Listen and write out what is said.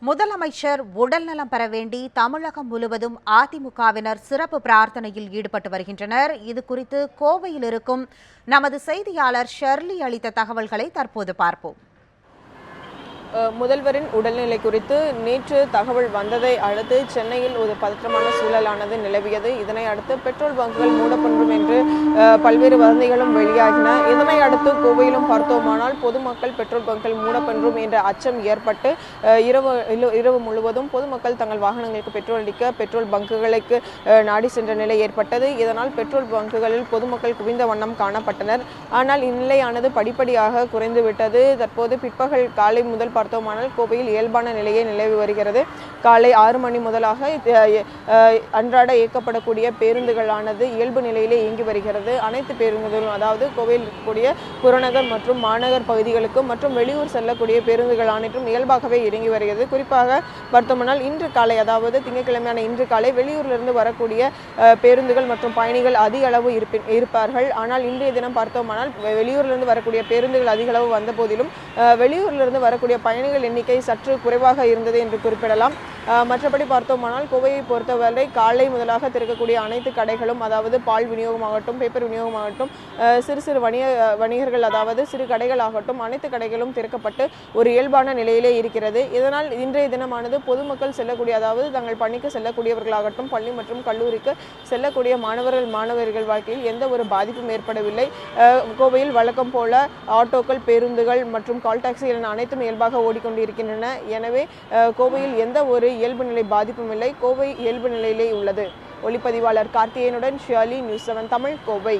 முதலமைச்சர் உடல்நலம் பெற வேண்டி தமிழகம் முழுவதும் அதிமுகவினர் சிறப்பு பிரார்த்தனையில் ஈடுபட்டு வருகின்றனர். இது குறித்து கோவையில் இருக்கும் நமது செய்தியாளர் ஷெர்லி அளித்த தகவல்களை தற்போது பார்ப்போம். முதல்வரின் உடல்நிலை குறித்து நேற்று தகவல் வந்ததை அடுத்து சென்னையில் ஒரு பதற்றமான சூழலானது நிலவியது. இதனை அடுத்து பெட்ரோல் பங்குகள் மூடப்படும் என்று பல்வேறு வதந்திகளும் வெளியாகின. இதனை அடுத்து கோவையிலும் பார்த்தோமானால் பொதுமக்கள் பெட்ரோல் பங்குகள் மூடப்படும் என்ற அச்சம் ஏற்பட்டு இரவு முழுவதும் பொதுமக்கள் தங்கள் வாகனங்களுக்கு பெட்ரோல் அடிக்க பெட்ரோல் பங்குகளுக்கு நாடி சென்ற நிலை ஏற்பட்டது. இதனால் பெட்ரோல் பங்குகளில் பொதுமக்கள் குவிந்த வண்ணம் காணப்பட்டனர். ஆனால் இந்நிலையானது படிப்படியாக குறைந்துவிட்டது. தற்போது பிற்பகல் காலை முதல் பார்த்தோமானால் கோவையில் இயல்பான நிலையை நிலவி வருகிறது. காலை 6 மணி முதலாக அன்றாட இயக்கப்படக்கூடிய பேருந்துகளானது இயல்பு நிலையிலே இயங்கி வருகிறது. அனைத்து பேருந்துகளும், அதாவது கோவையில் இருக்கக்கூடிய புறநகர் மற்றும் மாநகர் பகுதிகளுக்கும் மற்றும் வெளியூர் செல்லக்கூடிய பேருந்துகள் அனைத்தும் இயல்பாகவே இறங்கி வருகிறது. குறிப்பாக பார்த்தோமானால் இன்று காலை, அதாவது திங்கட்கிழமையான இன்று காலை வெளியூரிலிருந்து வரக்கூடிய பேருந்துகள் மற்றும் பயணிகள் அதிக அளவு இருப்பார்கள். ஆனால் இன்றைய தினம் பார்த்தோமானால் வெளியூரிலிருந்து வரக்கூடிய பேருந்துகள் அதிக அளவு வந்த போதிலும் வெளியூரிலிருந்து வரக்கூடிய பயணிகள் எண்ணிக்கை சற்று குறைவாக இருந்தது என்று குறிப்பிடலாம். மற்றபடி பார்த்தோமானால் கோவையை பொறுத்தவரை காலை முதலாக திறக்கக்கூடிய அனைத்து கடைகளும், அதாவது பால் விநியோகமாகட்டும், பேப்பர் விநியோகமாகட்டும், சிறு சிறு வணிகர்கள், அதாவது சிறு கடைகள் ஆகட்டும், அனைத்து கடைகளும் திறக்கப்பட்டு ஒரு இயல்பான நிலையிலே இருக்கிறது. இதனால் இன்றைய தினமானது பொதுமக்கள் செல்லக்கூடிய, அதாவது தங்கள் பணிக்கு செல்லக்கூடியவர்களாகட்டும், பள்ளி மற்றும் கல்லூரிக்கு செல்லக்கூடிய மாணவர்கள் வாழ்க்கையில் எந்த ஒரு பாதிப்பும் ஏற்படவில்லை. கோவையில் வழக்கம் போல ஆட்டோக்கள், பேருந்துகள் மற்றும் கால் டாக்ஸிகள் என அனைத்தும் இயல்பாக ஓடிக்கொண்டிருக்கின்றன. எனவே கோவையில் எந்த ஒரு இயல்பு நிலை பாதிப்பும் இல்லை. கோவை இயல்பு நிலையிலே உள்ளது. ஒளிப்பதிவாளர் கார்த்திகேயனுடன் ஷியாலி, நியூஸ் 7 தமிழ், கோவை.